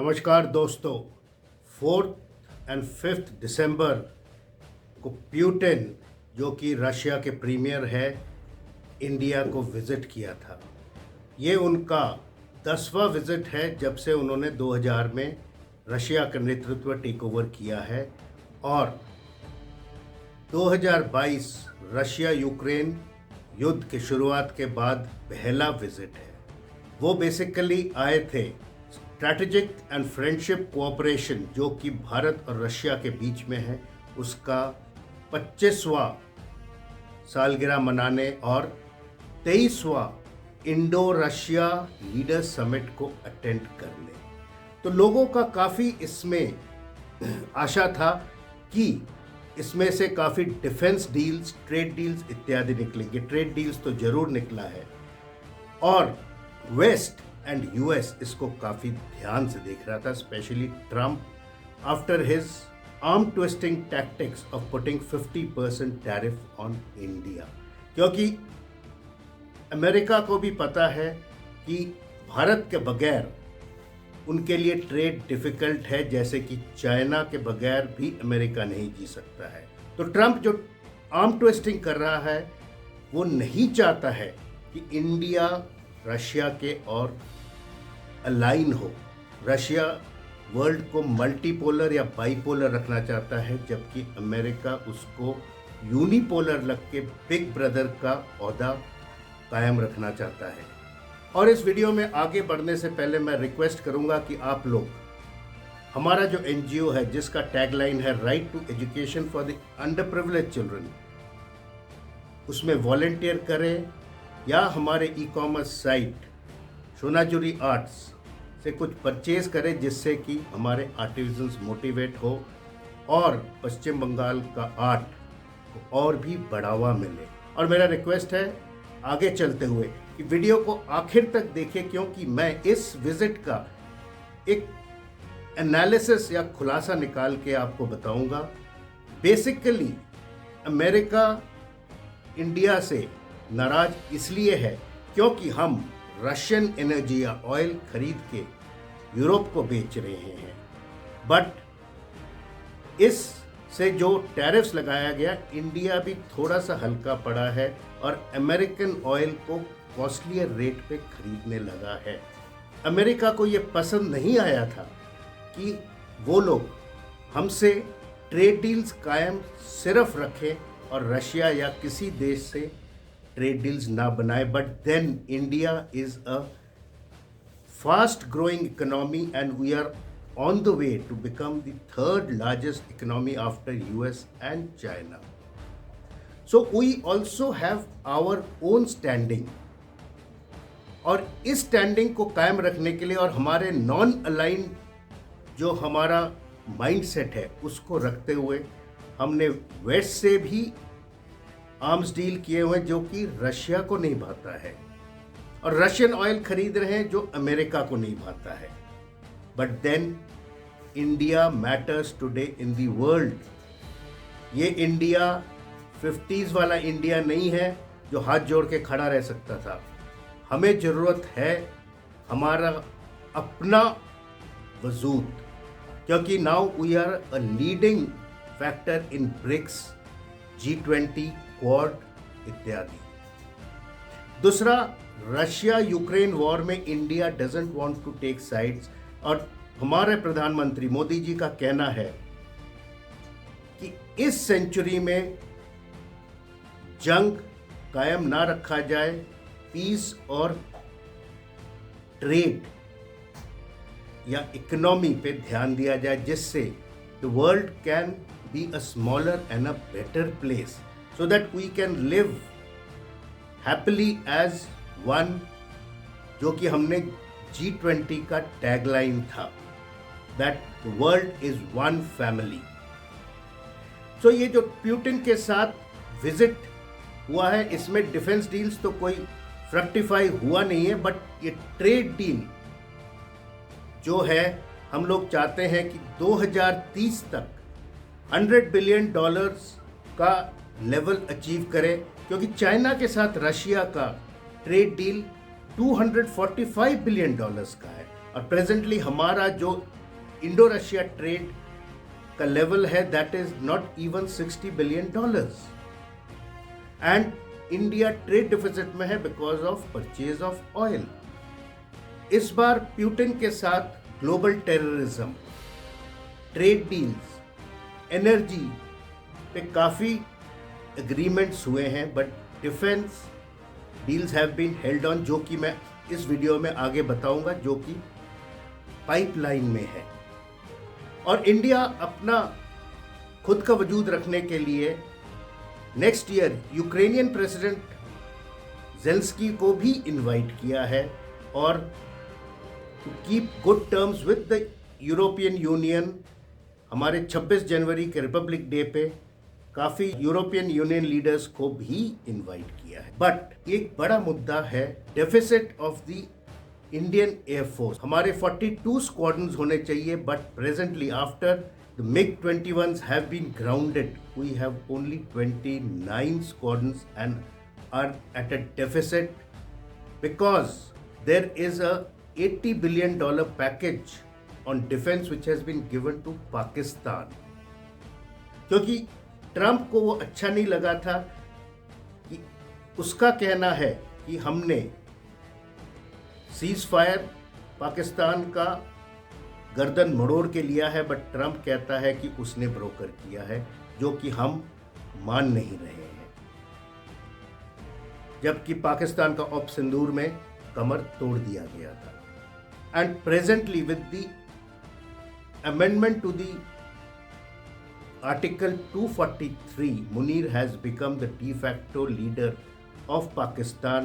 नमस्कार दोस्तों। 4 और 5 दिसंबर को प्यूटिन, जो कि रशिया के प्रीमियर है, इंडिया को विज़िट किया था। ये उनका 10वां विज़िट है जब से उन्होंने 2000 में रशिया का नेतृत्व टेक ओवर किया है और 2022 रशिया यूक्रेन युद्ध की शुरुआत के बाद पहला विज़िट है। वो बेसिकली आए थे स्ट्रैटेजिक एंड फ्रेंडशिप कोऑपरेशन, जो कि भारत और रशिया के बीच में है, उसका 25वां सालगिरह मनाने और 23वां इंडो रशिया लीडर समिट को अटेंड करने। तो लोगों का काफ़ी इसमें आशा था कि इसमें से काफ़ी डिफेंस डील्स, ट्रेड डील्स इत्यादि निकलेंगे। ट्रेड डील्स तो ज़रूर निकला है और वेस्ट एंड यूएस इसको काफ़ी ध्यान से देख रहा था, specially Trump after his arm twisting tactics of putting 50% tariff on India, क्योंकि अमेरिका को भी पता है कि भारत के बगैर उनके लिए ट्रेड डिफ़िकल्ट है, जैसे कि चाइना के बगैर भी अमेरिका नहीं जी सकता है। तो ट्रम्प जो आर्म ट्विस्टिंग कर रहा है वो नहीं चाहता है कि इंडिया रशिया के और अलाइन हो। रशिया वर्ल्ड को मल्टीपोलर या बाइपोलर रखना चाहता है, जबकि अमेरिका उसको यूनिपोलर लग के बिग ब्रदर का ओहदा कायम रखना चाहता है। और इस वीडियो में आगे बढ़ने से पहले मैं रिक्वेस्ट करूंगा कि आप लोग हमारा जो एनजीओ है, जिसका टैगलाइन है right to education for the under privilege children, उसमें वॉलंटियर करें या हमारे e commerce site Sonajuri arts से कुछ परचेज करें, जिससे कि हमारे आर्टिजन्स मोटिवेट हो और पश्चिम बंगाल का आर्ट को और भी बढ़ावा मिले। और मेरा रिक्वेस्ट है आगे चलते हुए कि वीडियो को आखिर तक देखें, क्योंकि मैं इस विजिट का एक एनालिसिस या खुलासा निकाल के आपको बताऊंगा। बेसिकली अमेरिका इंडिया से नाराज इसलिए है क्योंकि हम रशियन एनर्जी या ऑयल खरीद के यूरोप को बेच रहे हैं, बट इस से जो टैरिफ्स लगाया गया, इंडिया भी थोड़ा सा हल्का पड़ा है और अमेरिकन ऑयल को कॉस्टलियर रेट पे खरीदने लगा है। अमेरिका को ये पसंद नहीं आया था कि वो लोग हमसे ट्रेड डील्स कायम सिर्फ रखें और रशिया या किसी देश से ट्रेड डील्स ना बनाए। But then India is a fast growing economy and we are on the way to become the third largest economy after US and China. So we also have our own standing, और इस standing को कायम रखने के लिए और हमारे non align जो हमारा माइंडसेट है उसको रखते हुए हमने वेस्ट से भी आर्म्स डील किए हुए जो कि रशिया को नहीं भाता है, और रशियन ऑयल खरीद रहे हैं जो अमेरिका को नहीं भाता है। But then India matters today in the world. ये इंडिया 50s वाला इंडिया नहीं है जो हाथ जोड़ के खड़ा रह सकता था। हमें ज़रूरत है हमारा अपना वजूद, क्योंकि now we are a leading factor in BRICS, G20, Quad इत्यादि। दूसरा, रशिया यूक्रेन वॉर में India doesn't want to take sides, और हमारे प्रधानमंत्री मोदी जी का कहना है कि इस सेंचुरी में जंग कायम ना रखा जाए, पीस और ट्रेड या इकोनॉमी पे ध्यान दिया जाए, जिससे the world can be a smaller and a better place so that we can live happily as one, जो कि हमने G20 का टैगलाइन था, that the world is one family. सो ये जो प्यूटिन के साथ विजिट हुआ है, इसमें डिफेंस डील्स तो कोई फ्रक्टिफाई हुआ नहीं है, बट ये ट्रेड डील जो है, हम लोग चाहते हैं कि 2030 तक $100 बिलियन का लेवल अचीव करें, क्योंकि चाइना के साथ रशिया का ट्रेड डील $245 बिलियन का है। और प्रेजेंटली हमारा जो इंडो रशिया ट्रेड का लेवल है that is not even $60 billion, and India trade deficit में है because of purchase of oil. इस बार प्यूटिन के साथ global terrorism, trade deals, energy पे काफ़ी एग्रीमेंट्स हुए हैं, but defence deals have been held on, जो कि मैं इस वीडियो में आगे बताऊंगा, जो कि पाइपलाइन में है। और इंडिया अपना खुद का वजूद रखने के लिए next year Ukrainian president Zelensky को भी इनवाइट किया है, और to keep good terms with the European Union हमारे 26 जनवरी के रिपब्लिक डे पे काफ़ी यूरोपियन यूनियन लीडर्स को भी इनवाइट किया है। बट एक बड़ा मुद्दा है deficit of the Indian air force. हमारे 42 स्क्वाड्रन्स होने चाहिए, but presently after the MiG-21s have been grounded, we have only 29 squadrons and are at a deficit because there is a $80 billion package on defense which has been given to Pakistan। क्योंकि Trump को वो अच्छा नहीं लगा था कि उसका कहना है कि हमने सीज फायर पाकिस्तान का गर्दन मरोड़ के लिया है, बट ट्रंप कहता है कि उसने ब्रोकर किया है, जो कि हम मान नहीं रहे हैं, जबकि पाकिस्तान का ऑप सिंदूर में कमर तोड़ दिया गया था। And presently with the amendment to the Article 243, Munir has become the de facto leader of Pakistan,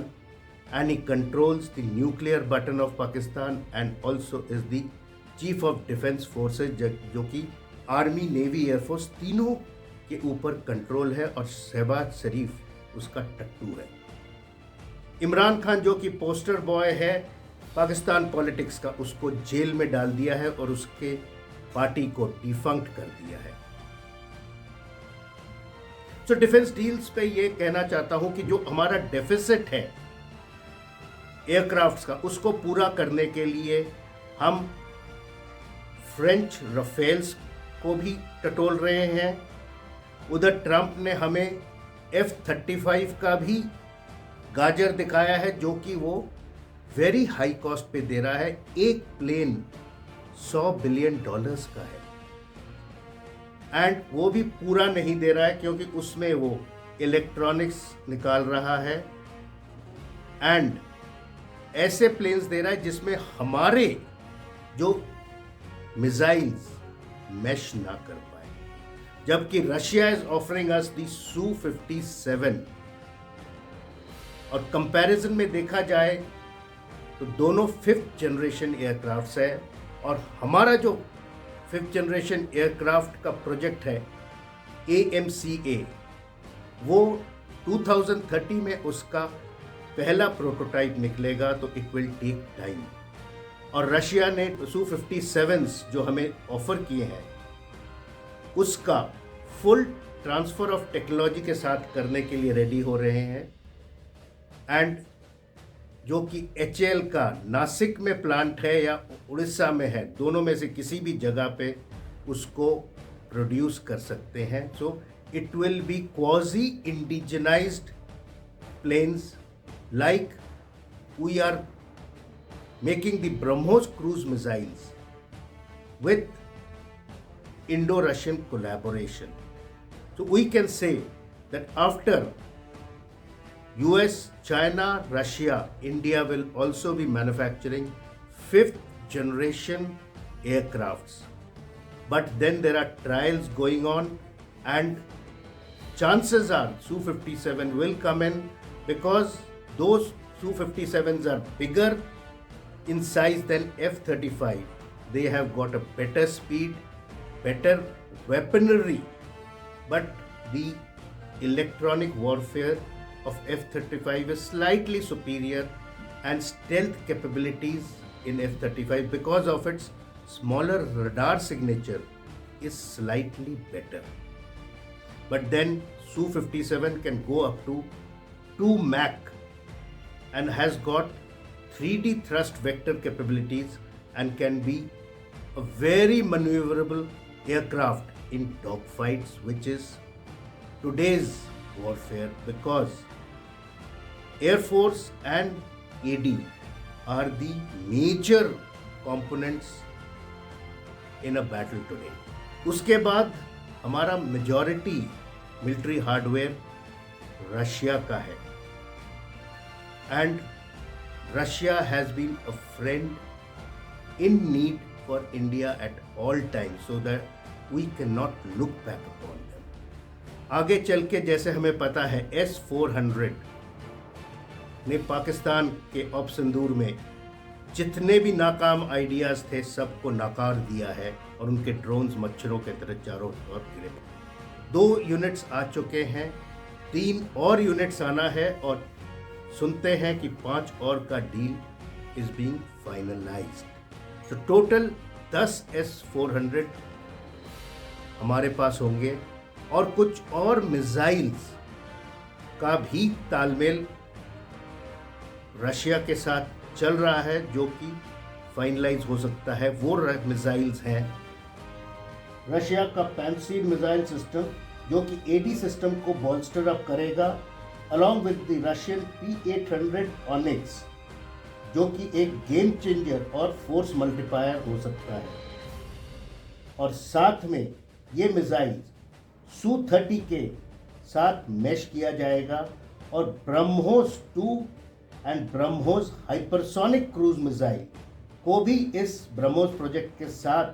and he controls the nuclear button of Pakistan and also is the Chief of Defence Forces, जो कि army, navy, air force तीनों के ऊपर control है, और शहबाज शरीफ उसका टट्टू है। इमरान खान जो कि पोस्टर बॉय है पाकिस्तान पॉलिटिक्स का, उसको जेल में डाल दिया है और उसके पार्टी को डिफंक्ट कर दिया है। तो डिफेंस डील्स पे ये कहना चाहता हूं कि जो हमारा डेफिसिट है एयरक्राफ्ट्स का, उसको पूरा करने के लिए हम फ्रेंच राफेल्स को भी टटोल रहे हैं। उधर ट्रंप ने हमें F-35 का भी गाजर दिखाया है, जो कि वो वेरी हाई कॉस्ट पे दे रहा है। एक प्लेन $100 बिलियन का है, एंड वो भी पूरा नहीं दे रहा है क्योंकि उसमें वो इलेक्ट्रॉनिक्स निकाल रहा है एंड ऐसे प्लेन्स दे रहा है जिसमें हमारे जो मिसाइल्स मैश ना कर पाए, जबकि Russia is offering us the Su-57। और कंपैरिजन में देखा जाए तो दोनों 5th जनरेशन एयरक्राफ्ट्स है, और हमारा जो 5th जनरेशन एयरक्राफ्ट का प्रोजेक्ट है AMCA, वो 2030 में उसका पहला प्रोटोटाइप निकलेगा, तो इट विल टेक टाइम। और रशिया ने Su-57s जो हमें ऑफर किए हैं उसका फुल ट्रांसफ़र ऑफ टेक्नोलॉजी के साथ करने के लिए रेडी हो रहे हैं, एंड जो कि HAL का नासिक में प्लांट है या उड़ीसा में है, दोनों में से किसी भी जगह पे उसको प्रोड्यूस कर सकते हैं। So it will be quasi indigenised planes, like we are making the BrahMos cruise missiles with Indo-Russian collaboration. So we can say that after US, China, Russia, India will also be manufacturing 5th generation aircrafts. But then there are trials going on, and chances are Su-57 will come in because those Su-57s are bigger in size than F-35. They have got a better speed, better weaponry, but the electronic warfare of F-35 is slightly superior, and stealth capabilities in F-35 because of its smaller radar signature is slightly better. But then Su-57 can go up to 2 Mach and has got 3D thrust vector capabilities and can be a very maneuverable aircraft in dogfights, which is today's warfare, because Air Force and AD are the major components in a battle today. उसके बाद हमारा majority military hardware Russia का है, and Russia has been a friend in need for India at all time, so that we can not look back upon them. आगे चल के जैसे हमें पता है S-400 ने पाकिस्तान के ऑप सिंदूर में जितने भी नाकाम आइडियाज़ थे सबको नकार दिया है, और उनके ड्रोन्स मच्छरों के तरह चारों ओर गिरे। 2 यूनिट्स आ चुके हैं, 3 और यूनिट्स आना है, और सुनते हैं कि 5 और का डील इज बीइंग फाइनलाइज्ड। तो टोटल 10 S-400 हमारे पास होंगे, और कुछ और मिसाइल्स का भी तालमेल रशिया के साथ चल रहा है, जो कि फाइनलाइज हो सकता है। वो मिसाइल्स हैं रशिया का पैंसीर मिसाइल सिस्टम, जो कि AD सिस्टम को बॉल्स्टर अप करेगा, along with the Russian P-800 onyx, जो कि एक गेम चेंजर और फोर्स मल्टीप्लायर हो सकता है। और साथ में ये मिसाइल Su-30 के साथ मैश किया जाएगा, और BrahMos 2 and BrahMos hypersonic cruise missile को भी इस ब्रह्मोस प्रोजेक्ट के साथ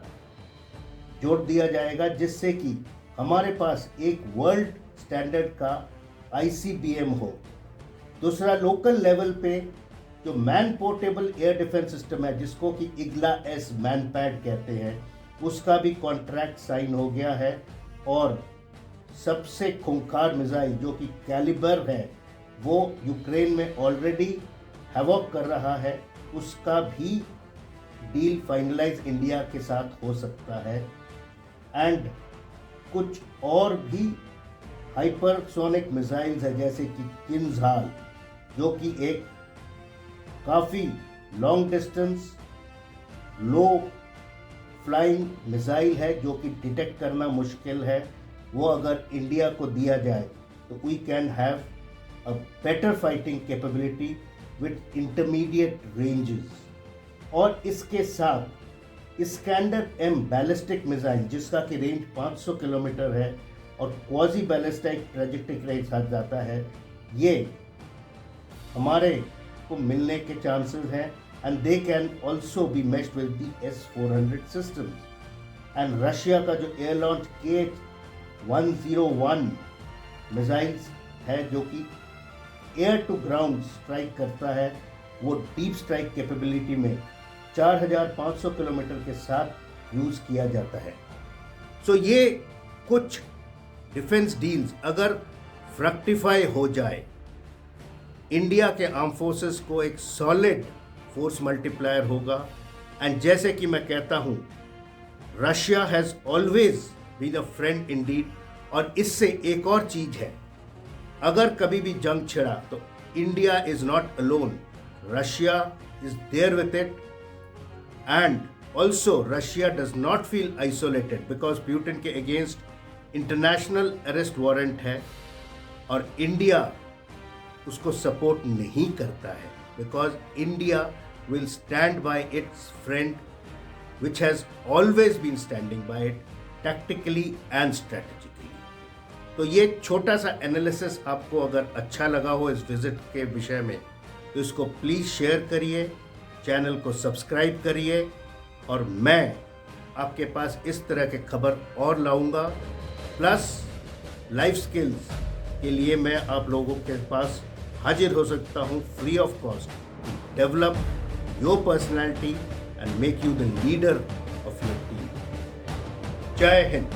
जोड़ दिया जाएगा, जिससे कि हमारे पास एक वर्ल्ड स्टैंडर्ड का ICBM हो। दूसरा, लोकल लेवल पे जो man portable air defence system है, जिसको कि IGLA-S मैनपैड कहते हैं, उसका भी कॉन्ट्रैक्ट साइन हो गया है। और सबसे खूंखार मिसाइल जो कि कैलिबर है, वो यूक्रेन में ऑलरेडी हैवॉक कर रहा है, उसका भी डील फाइनलाइज इंडिया के साथ हो सकता है। एंड कुछ और भी हाइपरसोनिक मिसाइल्स है, जैसे कि किन्झाल, जो कि एक काफ़ी लॉन्ग डिस्टेंस लो फ्लाइंग मिसाइल है, जो कि डिटेक्ट करना मुश्किल है। वो अगर इंडिया को दिया जाए तो we can have a better fighting capability with intermediate ranges. और इसके साथ इस्कैंडर M बैलिस्टिक मिसाइल, जिसका कि रेंज 500 किलोमीटर है और क्वाजी बैलिस्टिक ट्रेजेक्टरी रेंज साथ जाता है, ये हमारे को मिलने के चांसेस हैं, and they can also be matched with the S-400 systems. And Russia का जो एयर लॉन्च K-101 मिसाइल्स है, जो कि एयर टू ग्राउंड स्ट्राइक करता है, वो डीप स्ट्राइक कैपेबिलिटी में 4500 किलोमीटर के साथ यूज़ किया जाता है। सो ये कुछ डिफेंस डील्स अगर फ्रक्टिफाई हो जाए, इंडिया के आर्म फोर्सेस को एक सॉलिड फोर्स मल्टीप्लायर होगा। एंड जैसे कि मैं कहता हूँ, Russia has always been a friend indeed. और इससे एक और चीज़ है, अगर कभी भी जंग छिड़ा तो India is not alone, Russia is there with it. And also Russia does not feel isolated, because Putin के अगेंस्ट इंटरनेशनल अरेस्ट वारंट है, और इंडिया उसको सपोर्ट नहीं करता है, because India will stand by its friend which has always been standing by it tactically and strategically. तो ये छोटा सा एनालिसिस आपको अगर अच्छा लगा हो इस विजिट के विषय में, तो इसको प्लीज़ शेयर करिए, चैनल को सब्सक्राइब करिए, और मैं आपके पास इस तरह के खबर और लाऊंगा। प्लस लाइफ स्किल्स के लिए मैं आप लोगों के पास हाजिर हो सकता हूँ free of cost, develop your personality and make you the leader of your team. जय हिंद।